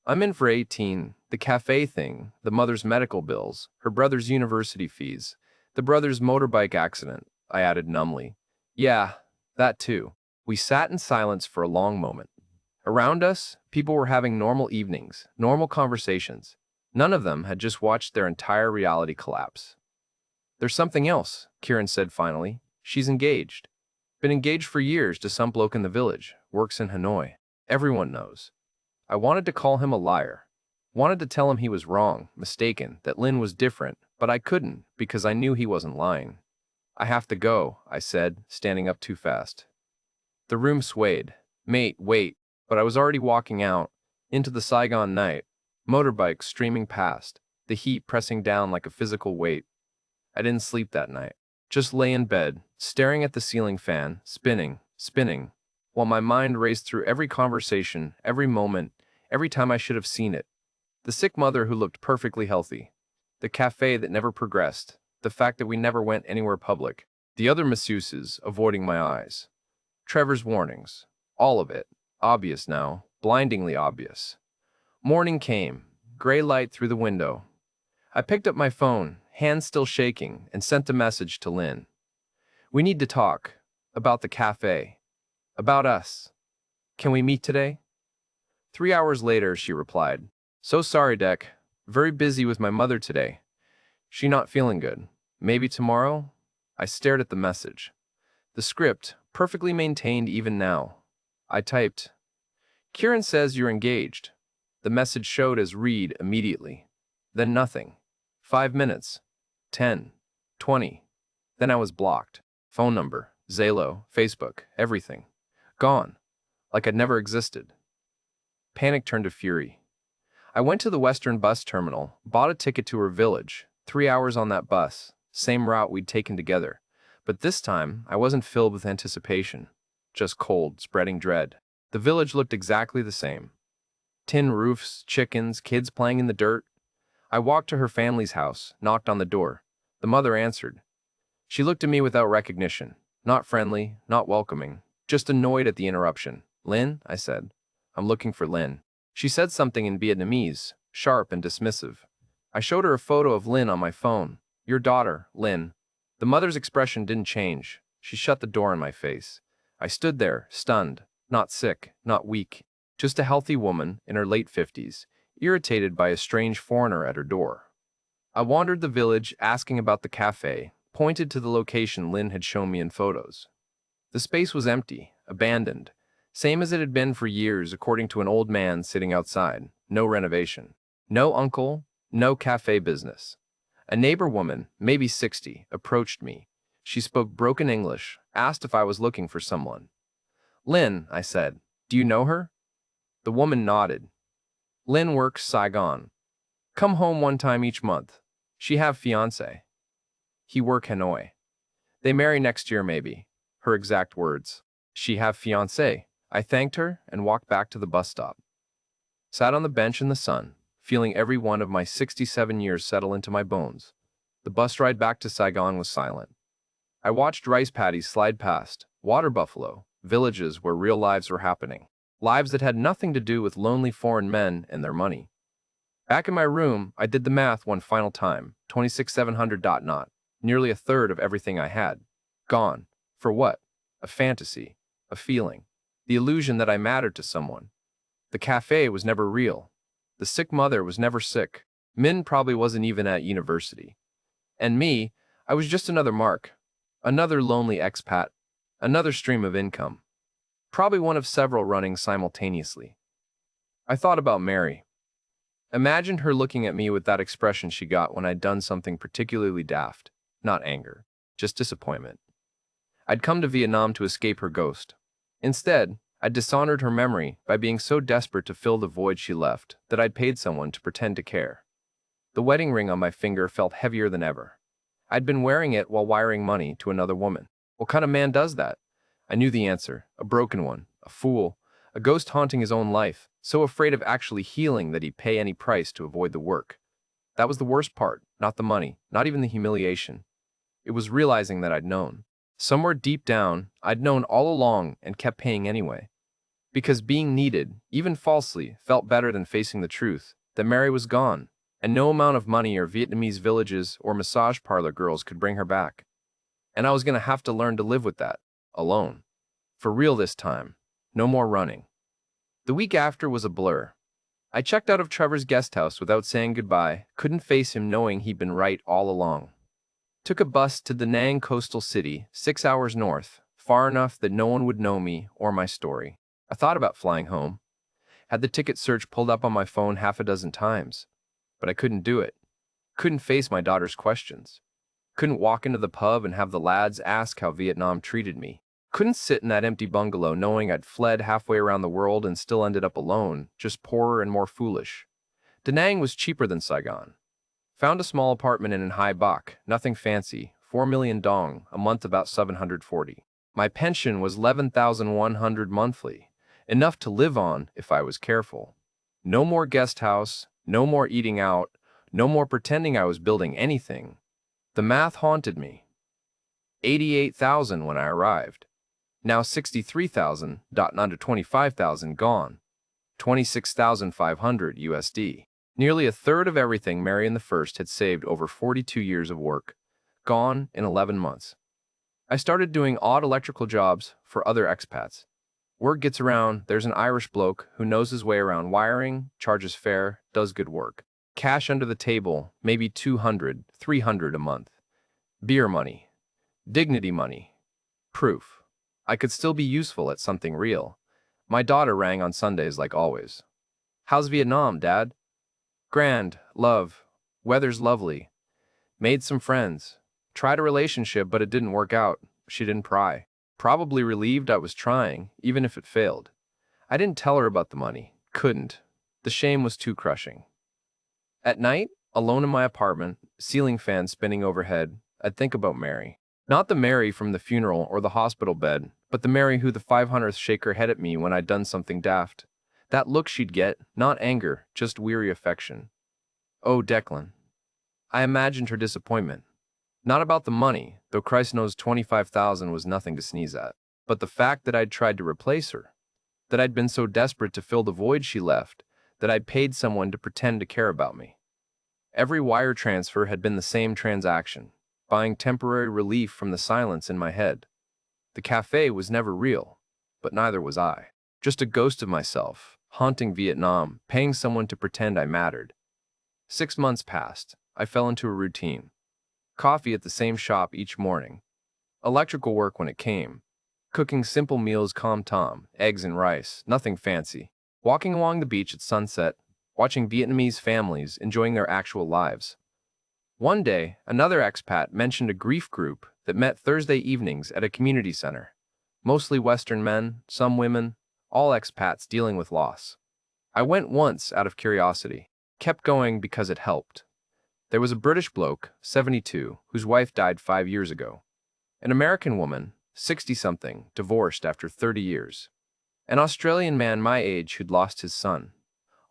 "I'm in for 18, the cafe thing, the mother's medical bills, her brother's university fees, the brother's motorbike accident," I added numbly. "Yeah, that too." We sat in silence for a long moment. Around us, people were having normal evenings, normal conversations. None of them had just watched their entire reality collapse. "There's something else," Kieran said finally. "She's engaged. Been engaged for years to some bloke in the village, works in Hanoi. Everyone knows." I wanted to call him a liar. Wanted to tell him he was wrong, mistaken, that Lynn was different, but I couldn't because I knew he wasn't lying. "I have to go," I said, standing up too fast. The room swayed. "Mate, wait." But I was already walking out, into the Saigon night, motorbikes streaming past, the heat pressing down like a physical weight. I didn't sleep that night. Just lay in bed, staring at the ceiling fan, spinning, spinning, while my mind raced through every conversation, every moment, every time I should have seen it. The sick mother who looked perfectly healthy. The cafe that never progressed. The fact that we never went anywhere public. The other masseuses avoiding my eyes. Trevor's warnings. All of it. Obvious now. Blindingly obvious. Morning came. Gray light through the window. I picked up my phone, hands still shaking, and sent a message to Lynn. "We need to talk. About the cafe. About us. Can we meet today?" 3 hours later, she replied. "So sorry, Deck. Very busy with my mother today. She not feeling good. Maybe tomorrow?" I stared at the message. The script, perfectly maintained even now. I typed, "Kieran says you're engaged." The message showed as read immediately. Then nothing. 5 minutes. 10. 20. Then I was blocked. Phone number, Zalo, Facebook, everything. Gone. Like I'd never existed. Panic turned to fury. I went to the Western bus terminal, bought a ticket to her village. 3 hours on that bus, same route we'd taken together. But this time, I wasn't filled with anticipation. Just cold, spreading dread. The village looked exactly the same. Tin roofs, chickens, kids playing in the dirt. I walked to her family's house, knocked on the door. The mother answered. She looked at me without recognition. Not friendly, not welcoming. Just annoyed at the interruption. "Lynn?" I said. "I'm looking for Lynn." She said something in Vietnamese, sharp and dismissive. I showed her a photo of Lynn on my phone. "Your daughter, Lynn." The mother's expression didn't change. She shut the door in my face. I stood there, stunned, not sick, not weak, just a healthy woman in her late 50s, irritated by a strange foreigner at her door. I wandered the village, asking about the cafe, pointed to the location Lynn had shown me in photos. The space was empty, abandoned, same as it had been for years according to an old man sitting outside. No renovation. No uncle, no cafe business. A neighbor woman, maybe 60, approached me. She spoke broken English, asked if I was looking for someone. "Lynn," I said. "Do you know her?" The woman nodded. "Lynn works Saigon. Come home one time each month. She have fiancé. He work Hanoi. They marry next year maybe." Her exact words. "She have fiancé." I thanked her and walked back to the bus stop. Sat on the bench in the sun, feeling every one of my 67 years settle into my bones. The bus ride back to Saigon was silent. I watched rice paddies slide past, water buffalo, villages where real lives were happening. Lives that had nothing to do with lonely foreign men and their money. Back in my room, I did the math one final time. 26,700 dot not. Nearly a third of everything I had. Gone. For what? A fantasy. A feeling. The illusion that I mattered to someone. The cafe was never real. The sick mother was never sick. Min probably wasn't even at university. And me, I was just another mark. Another lonely expat. Another stream of income. Probably one of several running simultaneously. I thought about Mary. Imagined her looking at me with that expression she got when I'd done something particularly daft. Not anger, just disappointment. I'd come to Vietnam to escape her ghost. Instead, I'd dishonored her memory by being so desperate to fill the void she left that I'd paid someone to pretend to care. The wedding ring on my finger felt heavier than ever. I'd been wearing it while wiring money to another woman. What kind of man does that? I knew the answer. A broken one, a fool, a ghost haunting his own life, so afraid of actually healing that he'd pay any price to avoid the work. That was the worst part, not the money, not even the humiliation. It was realizing that I'd known. Somewhere deep down, I'd known all along and kept paying anyway. Because being needed, even falsely, felt better than facing the truth that Mary was gone, and no amount of money or Vietnamese villages or massage parlor girls could bring her back. And I was going to have to learn to live with that, alone. For real this time. No more running. The week after was a blur. I checked out of Trevor's guest house without saying goodbye, couldn't face him knowing he'd been right all along. Took a bus to Da Nang coastal city, 6 hours north, far enough that no one would know me or my story. I thought about flying home. Had the ticket search pulled up on my phone half a dozen times. But I couldn't do it. Couldn't face my daughter's questions. Couldn't walk into the pub and have the lads ask how Vietnam treated me. Couldn't sit in that empty bungalow knowing I'd fled halfway around the world and still ended up alone, just poorer and more foolish. Da Nang was cheaper than Saigon. Found a small apartment in Hai Bach, nothing fancy, 4 million dong, a month about 740. My pension was 11,100 monthly, enough to live on if I was careful. No more guest house, no more eating out, no more pretending I was building anything. The math haunted me. 88,000 when I arrived. Now 63,000, under 25,000 gone. 26,500 USD. Nearly a third of everything Mary and the First had saved over 42 years of work. Gone in 11 months. I started doing odd electrical jobs for other expats. Word gets around, there's an Irish bloke who knows his way around wiring, charges fair, does good work. Cash under the table, maybe 200, 300 a month. Beer money. Dignity money. Proof. I could still be useful at something real. My daughter rang on Sundays like always. How's Vietnam, Dad? Grand, love. Weather's lovely. Made some friends. Tried a relationship, but it didn't work out. She didn't pry. Probably relieved I was trying, even if it failed. I didn't tell her about the money. Couldn't. The shame was too crushing. At night, alone in my apartment, ceiling fan spinning overhead, I'd think about Mary. Not the Mary from the funeral or the hospital bed, but the Mary who the 500th shake her head at me when I'd done something daft. That look she'd get, not anger, just weary affection. Oh, Declan. I imagined her disappointment. Not about the money, though Christ knows 25,000 was nothing to sneeze at, but the fact that I'd tried to replace her, that I'd been so desperate to fill the void she left, that I'd paid someone to pretend to care about me. Every wire transfer had been the same transaction, buying temporary relief from the silence in my head. The cafe was never real, but neither was I. Just a ghost of myself, haunting Vietnam, paying someone to pretend I mattered. 6 months passed. I fell into a routine. Coffee at the same shop each morning. Electrical work when it came. Cooking simple meals calm tom, eggs and rice, nothing fancy. Walking along the beach at sunset, watching Vietnamese families enjoying their actual lives. One day, another expat mentioned a grief group that met Thursday evenings at a community center. Mostly Western men, some women, all expats dealing with loss. I went once out of curiosity. Kept going because it helped. There was a British bloke, 72, whose wife died 5 years ago. An American woman, 60-something, divorced after 30 years. An Australian man my age who'd lost his son.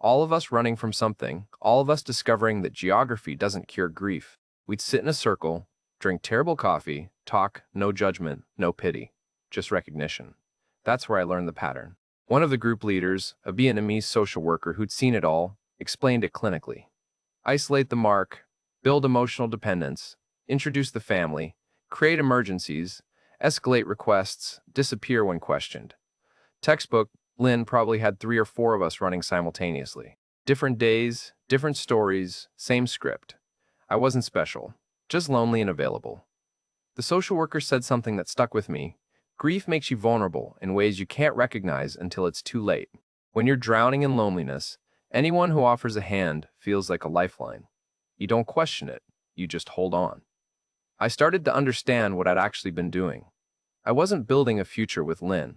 All of us running from something, all of us discovering that geography doesn't cure grief. We'd sit in a circle, drink terrible coffee, talk, no judgment, no pity, just recognition. That's where I learned the pattern. One of the group leaders, a Vietnamese social worker who'd seen it all, explained it clinically. Isolate the mark, build emotional dependence, introduce the family, create emergencies, escalate requests, disappear when questioned. Textbook, Lynn probably had 3 or 4 of us running simultaneously. Different days, different stories, same script. I wasn't special, just lonely and available. The social worker said something that stuck with me. Grief makes you vulnerable in ways you can't recognize until it's too late. When you're drowning in loneliness, anyone who offers a hand feels like a lifeline. You don't question it, you just hold on. I started to understand what I'd actually been doing. I wasn't building a future with Lynn.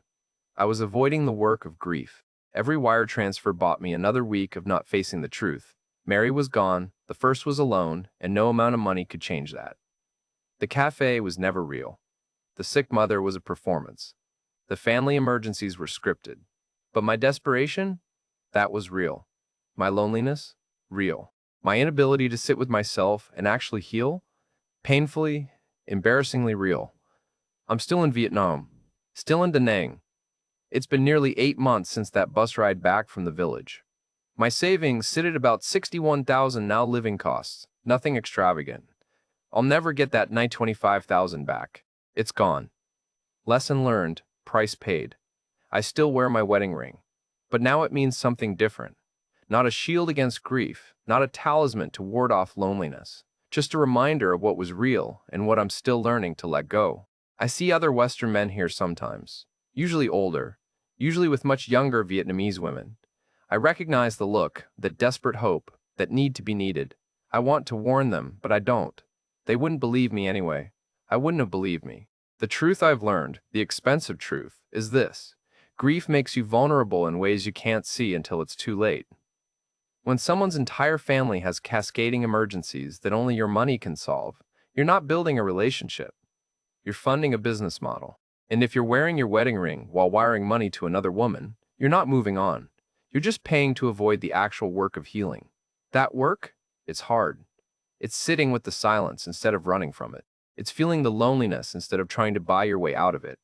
I was avoiding the work of grief. Every wire transfer bought me another week of not facing the truth, Mary was gone, the first was alone, and no amount of money could change that. The cafe was never real. The sick mother was a performance. The family emergencies were scripted. But my desperation? That was real. My loneliness? Real. My inability to sit with myself and actually heal? Painfully, embarrassingly real. I'm still in Vietnam. Still in Da Nang. It's been nearly 8 months since that bus ride back from the village. My savings sit at about 61,000 now living costs. Nothing extravagant. I'll never get that 925,000 back. It's gone. Lesson learned, price paid. I still wear my wedding ring. But now it means something different. Not a shield against grief, not a talisman to ward off loneliness. Just a reminder of what was real and what I'm still learning to let go. I see other Western men here sometimes, usually older, usually with much younger Vietnamese women. I recognize the look, that desperate hope, that need to be needed. I want to warn them, but I don't. They wouldn't believe me anyway. I wouldn't have believed me. The truth I've learned, the expensive truth, is this. Grief makes you vulnerable in ways you can't see until it's too late. When someone's entire family has cascading emergencies that only your money can solve, you're not building a relationship. You're funding a business model. And if you're wearing your wedding ring while wiring money to another woman, you're not moving on. You're just paying to avoid the actual work of healing. That work? It's hard. It's sitting with the silence instead of running from it. It's feeling the loneliness instead of trying to buy your way out of it.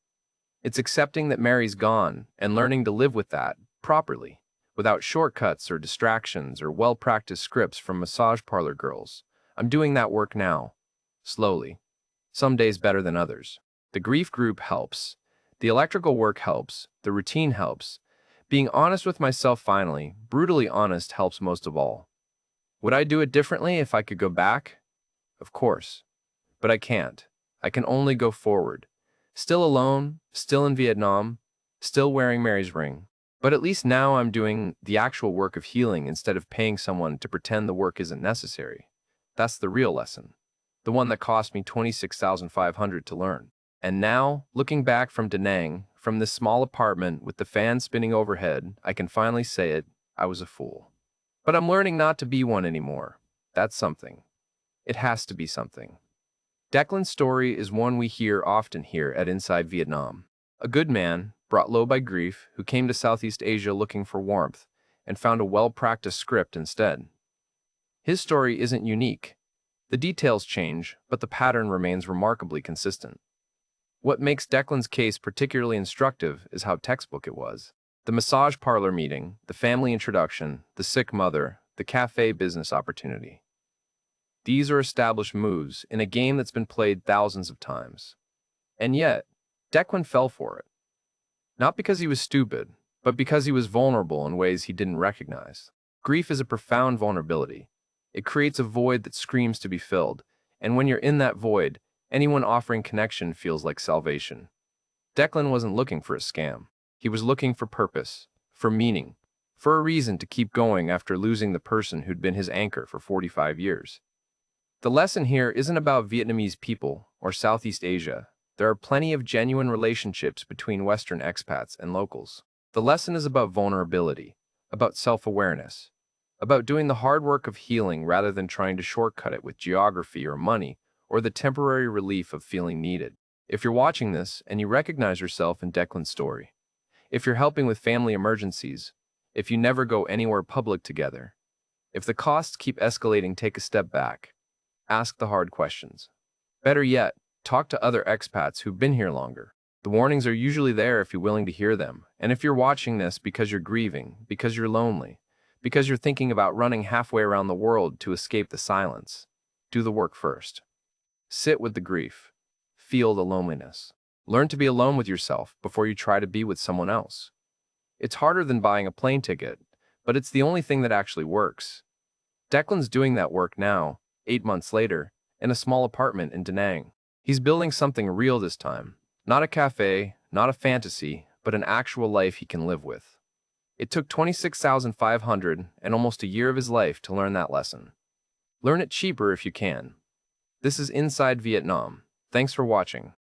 It's accepting that Mary's gone and learning to live with that properly, without shortcuts or distractions or well-practiced scripts from massage parlor girls. I'm doing that work now, slowly. Some days better than others. The grief group helps. The electrical work helps. The routine helps. Being honest with myself finally, brutally honest, helps most of all. Would I do it differently if I could go back? Of course. But I can't. I can only go forward. Still alone, still in Vietnam, still wearing Mary's ring. But at least now I'm doing the actual work of healing instead of paying someone to pretend the work isn't necessary. That's the real lesson. The one that cost me $26,500 to learn. And now, looking back from Da Nang, from this small apartment with the fan spinning overhead, I can finally say it, I was a fool. But I'm learning not to be one anymore. That's something. It has to be something. Declan's story is one we hear often here at Inside Vietnam. A good man, brought low by grief, who came to Southeast Asia looking for warmth, and found a well-practiced script instead. His story isn't unique. The details change, but the pattern remains remarkably consistent. What makes Declan's case particularly instructive is how textbook it was. The massage parlor meeting, the family introduction, the sick mother, the cafe business opportunity. These are established moves in a game that's been played thousands of times. And yet, Declan fell for it. Not because he was stupid, but because he was vulnerable in ways he didn't recognize. Grief is a profound vulnerability. It creates a void that screams to be filled, and when you're in that void, anyone offering connection feels like salvation. Declan wasn't looking for a scam. He was looking for purpose, for meaning, for a reason to keep going after losing the person who'd been his anchor for 45 years. The lesson here isn't about Vietnamese people or Southeast Asia. There are plenty of genuine relationships between Western expats and locals. The lesson is about vulnerability, about self-awareness, about doing the hard work of healing rather than trying to shortcut it with geography or money or the temporary relief of feeling needed. If you're watching this and you recognize yourself in Declan's story, if you're helping with family emergencies, if you never go anywhere public together, if the costs keep escalating, take a step back. Ask the hard questions. Better yet, talk to other expats who've been here longer. The warnings are usually there if you're willing to hear them. And if you're watching this because you're grieving, because you're lonely, because you're thinking about running halfway around the world to escape the silence, do the work first. Sit with the grief. Feel the loneliness. Learn to be alone with yourself before you try to be with someone else. It's harder than buying a plane ticket, but it's the only thing that actually works. Declan's doing that work now, 8 months later, in a small apartment in Da Nang. He's building something real this time. Not a cafe, not a fantasy, but an actual life he can live with. It took $26,500 and almost a year of his life to learn that lesson. Learn it cheaper if you can. This is Inside Vietnam. Thanks for watching.